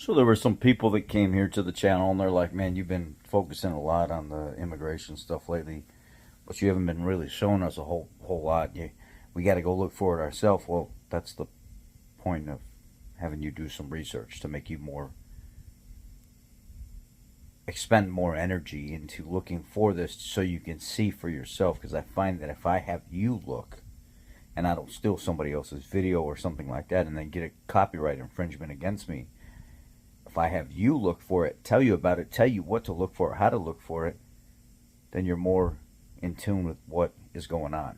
So there were some people that came here to the channel and they're like, man, you've been focusing a lot on the immigration stuff lately, but you haven't been really showing us a whole lot. We got to go look for it ourselves. Well, that's the point of having you do some research to make you more expend more energy into looking for this so you can see for yourself. Because I find that if I have you look and I don't steal somebody else's video or something like that and then get a copyright infringement against me, if I have you look for it, tell you about it, tell you what to look for, how to look for it, then you're more in tune with what is going on.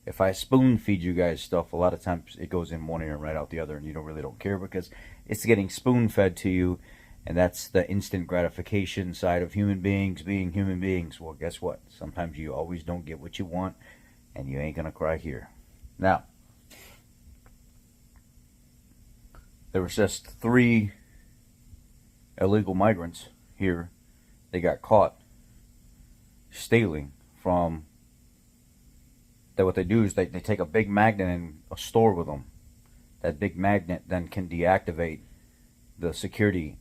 If I spoon feed you guys stuff, a lot of times it goes in one ear and right out the other, and you don't care because it's getting spoon fed to you, and that's the instant gratification side of human beings being human beings. Well, guess what? Sometimes you always don't get what you want, and you ain't gonna cry here. Now, there was just 3 illegal migrants here. They got caught stealing from. What they do is they take a big magnet in a store with them. That big magnet then can deactivate the security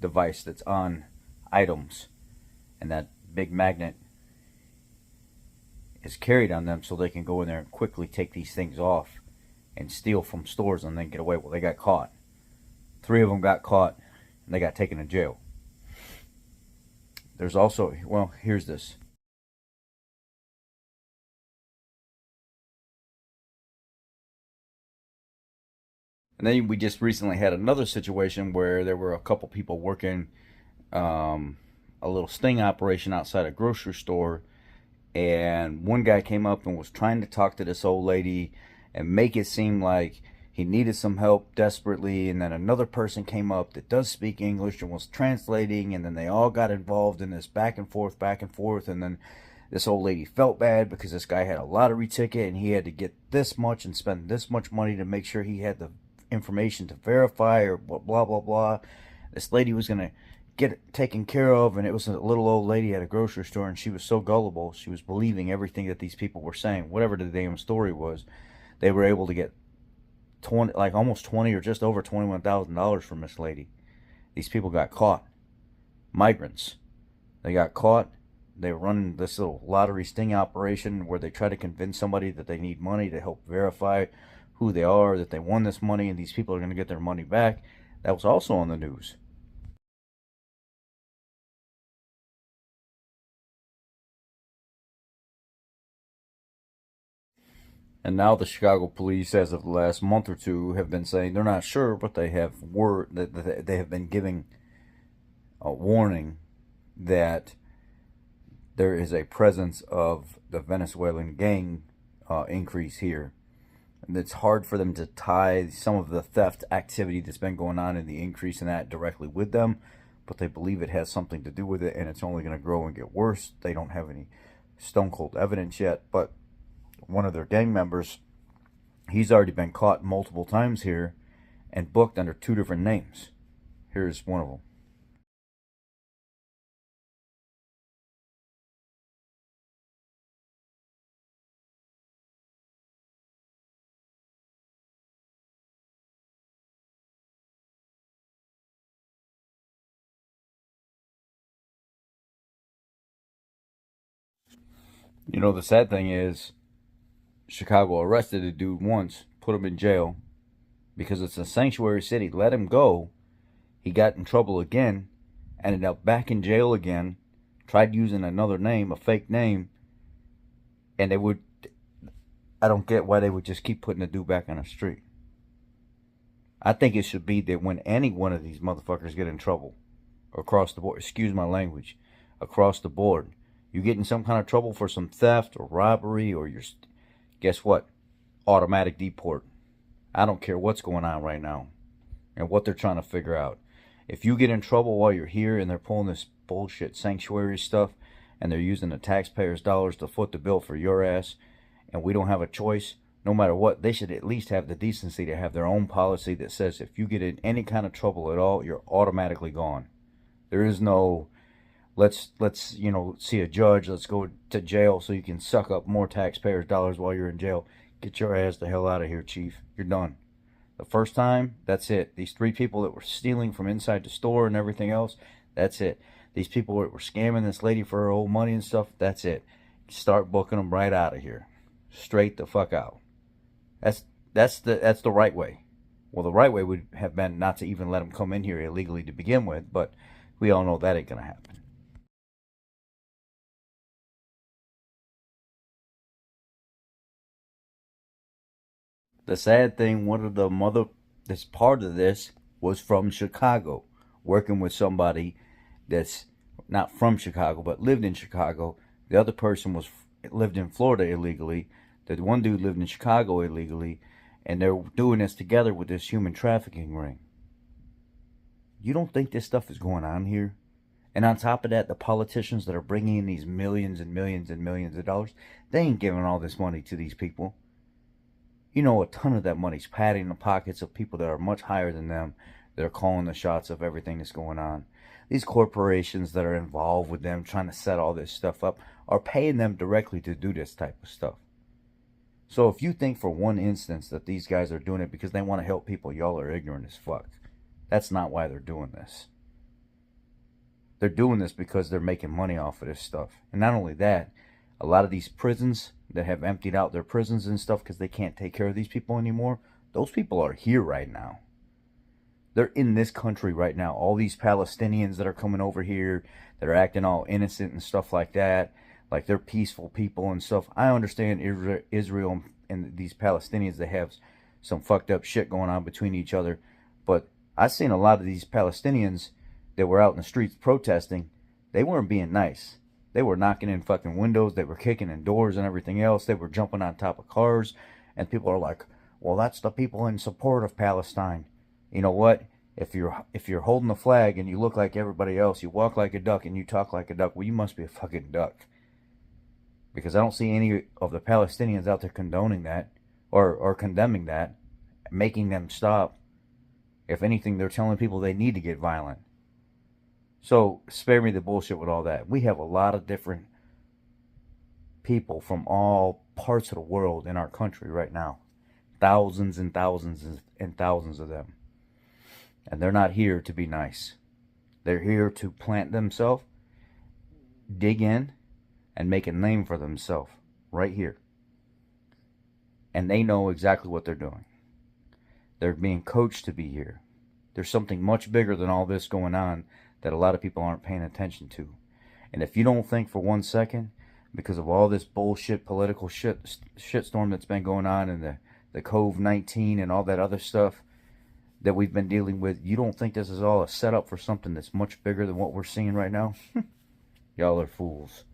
device that's on items, and that big magnet is carried on them so they can go in there and quickly take these things off and steal from stores and then get away. Well, they got caught. 3 of them got caught and they got taken to jail. There's also, well, here's this. And then we just recently had another situation where there were a couple people working a little sting operation outside a grocery store, and one guy came up and was trying to talk to this old lady and make it seem like he needed some help desperately, and then another person came up that does speak English and was translating, and then they all got involved in this back and forth, and then this old lady felt bad because this guy had a lottery ticket and he had to get this much and spend this much money to make sure he had the information to verify or blah blah blah. This lady was gonna get it taken care of, and it was a little old lady at a grocery store, and she was so gullible, she was believing everything that these people were saying, whatever the damn story was. They were able to get 20, like almost 20 or just over $21,000 from this lady. These people got caught. Migrants. They got caught. They were running this little lottery sting operation where they try to convince somebody that they need money to help verify who they are, that they won this money, and these people are going to get their money back. That was also on the news. And now the Chicago police, as of the last month or two, have been saying they're not sure, but they have they have been giving a warning that there is a presence of the Venezuelan gang increase here. And it's hard for them to tie some of the theft activity that's been going on and the increase in that directly with them, but they believe it has something to do with it, and it's only going to grow and get worse. They don't have any stone cold evidence yet, but one of their gang members, he's already been caught multiple times here and booked under 2 different names. Here's one of them. You know, the sad thing is, Chicago arrested a dude once, put him in jail because it's a sanctuary city. Let him go. He got in trouble again, ended up back in jail again, tried using another name, a fake name, and they would. I don't get why they would just keep putting the dude back on the street. I think it should be that when any one of these motherfuckers get in trouble across the board, excuse my language, across the board, you get in some kind of trouble for some theft or robbery, or you're, guess what? Automatic deport. I don't care what's going on right now and what they're trying to figure out. If you get in trouble while you're here and they're pulling this bullshit sanctuary stuff and they're using the taxpayers' dollars to foot the bill for your ass, and we don't have a choice, no matter what, they should at least have the decency to have their own policy that says if you get in any kind of trouble at all, you're automatically gone. There is no, let's see a judge, let's go to jail so you can suck up more taxpayers' dollars while you're in jail. Get your ass the hell out of here, chief. You're done. The first time, that's it. These 3 people that were stealing from inside the store and everything else, that's it. These people that were scamming this lady for her old money and stuff, that's it. Start booking them right out of here. Straight the fuck out. That's the right way. Well, the right way would have been not to even let them come in here illegally to begin with, but we all know that ain't gonna happen. The sad thing, one of the mother that's part of this was from Chicago, working with somebody that's not from Chicago but lived in Chicago. The other person was lived in Florida illegally. The one dude lived in Chicago illegally, and they're doing this together with this human trafficking ring. You don't think this stuff is going on here? And on top of that, the politicians that are bringing in these millions and millions and millions of dollars, they ain't giving all this money to these people. You know, a ton of that money's padding the pockets of people that are much higher than them, that are calling the shots of everything that's going on. These corporations that are involved with them trying to set all this stuff up are paying them directly to do this type of stuff. So if you think for one instance that these guys are doing it because they want to help people, y'all are ignorant as fuck. That's not why they're doing this. They're doing this because they're making money off of this stuff. And not only that, a lot of these prisons that have emptied out their prisons and stuff because they can't take care of these people anymore, those people are here right now. They're in this country right now. All these Palestinians that are coming over here, that are acting all innocent and stuff like that, like they're peaceful people and stuff. I understand Israel and these Palestinians, they have some fucked up shit going on between each other, but I've seen a lot of these Palestinians that were out in the streets protesting. They weren't being nice. They were knocking in fucking windows. They were kicking in doors and everything else. They were jumping on top of cars. And people are like, well, that's the people in support of Palestine. You know what? If you're holding the flag and you look like everybody else, you walk like a duck and you talk like a duck, well, you must be a fucking duck. Because I don't see any of the Palestinians out there condoning that or condemning that, making them stop. If anything, they're telling people they need to get violent. So spare me the bullshit with all that. We have a lot of different people from all parts of the world in our country right now. Thousands and thousands and thousands of them. And they're not here to be nice. They're here to plant themselves, dig in, and make a name for themselves right here. And they know exactly what they're doing. They're being coached to be here. There's something much bigger than all this going on that a lot of people aren't paying attention to. And if you don't think for 1 second, because of all this bullshit political shitstorm that's been going on, and the COVID-19 and all that other stuff that we've been dealing with, you don't think this is all a setup for something that's much bigger than what we're seeing right now? Y'all are fools.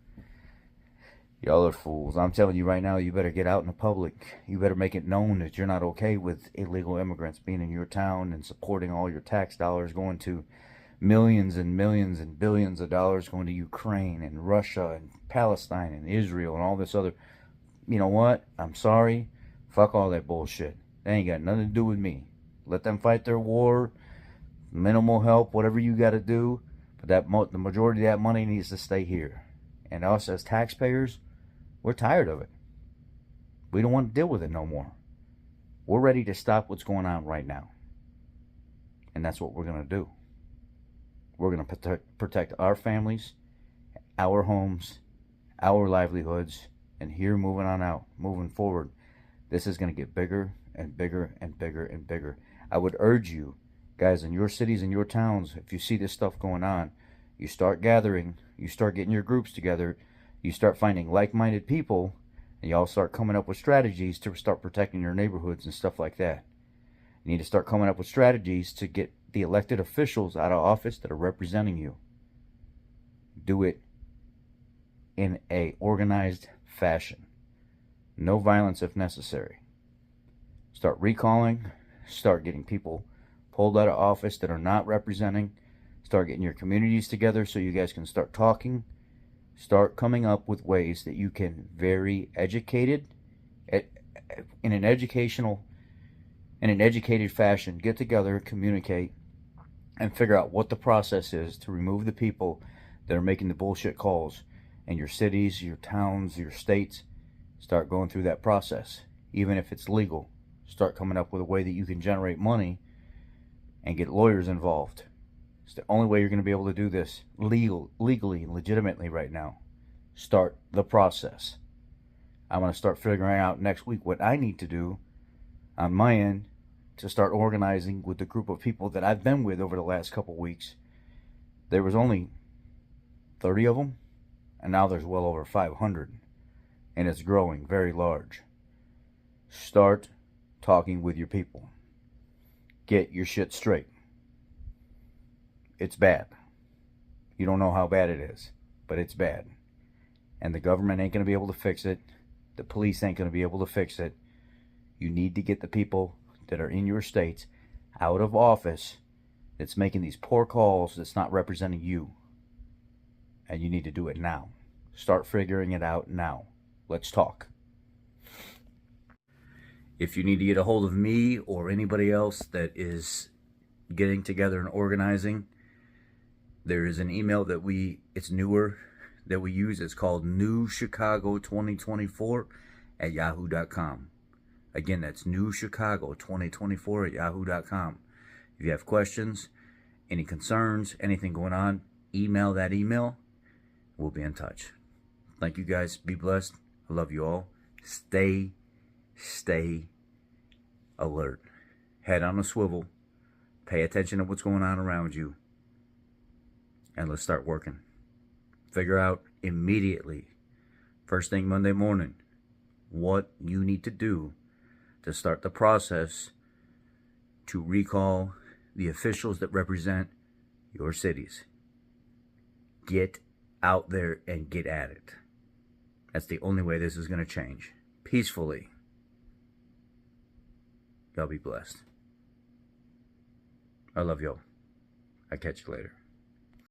Y'all are fools. I'm telling you right now, you better get out in the public. You better make it known that you're not okay with illegal immigrants being in your town and supporting all your tax dollars going to millions and millions and billions of dollars going to Ukraine and Russia and Palestine and Israel and all this other. You know what? I'm sorry. Fuck all that bullshit. That ain't got nothing to do with me. Let them fight their war. Minimal help, whatever you got to do. But the majority of that money needs to stay here. And us as taxpayers, we're tired of it. We don't want to deal with it no more. We're ready to stop what's going on right now. And that's what we're going to do. We're going to protect our families, our homes, our livelihoods, and here moving on out, moving forward, this is going to get bigger and bigger and bigger and bigger. I would urge you, guys, in your cities and your towns, if you see this stuff going on, you start gathering, you start getting your groups together, you start finding like-minded people, and y'all start coming up with strategies to start protecting your neighborhoods and stuff like that. You need to start coming up with strategies to get the elected officials out of office that are representing you. Do it in a organized fashion. No violence if necessary. Start recalling. Start getting people pulled out of office that are not representing. Start getting your communities together so you guys can start talking. Start coming up with ways that you can very educated, in an educated fashion, get together, communicate, and figure out what the process is to remove the people that are making the bullshit calls in your cities, your towns, your states. Start going through that process. Even if it's legal, Start coming up with a way that you can generate money and get lawyers involved. It's the only way you're going to be able to do this legally and legitimately right now. Start the process. I'm going to start figuring out next week what I need to do on my end to start organizing with the group of people that I've been with over the last couple weeks. There was only 30 of them, and now there's well over 500, and it's growing very large. Start talking with your people. Get your shit straight. It's bad. You don't know how bad it is, but it's bad. And the government ain't going to be able to fix it. The police ain't going to be able to fix it. You need to get the people that are in your states out of office that's making these poor calls that's not representing you. And you need to do it now. Start figuring it out now. Let's talk. If you need to get a hold of me or anybody else that is getting together and organizing, there is an email that it's newer, that we use. It's called newchicago2024@yahoo.com. Again, that's newchicago2024@yahoo.com. If you have questions, any concerns, anything going on, email that email. We'll be in touch. Thank you guys. Be blessed. I love you all. Stay alert. Head on a swivel. Pay attention to what's going on around you. And let's start working. Figure out immediately, first thing Monday morning, what you need to do to start the process to recall the officials that represent your cities. Get out there and get at it. That's the only way this is going to change. Peacefully. Y'all be blessed. I love y'all. I'll catch you later.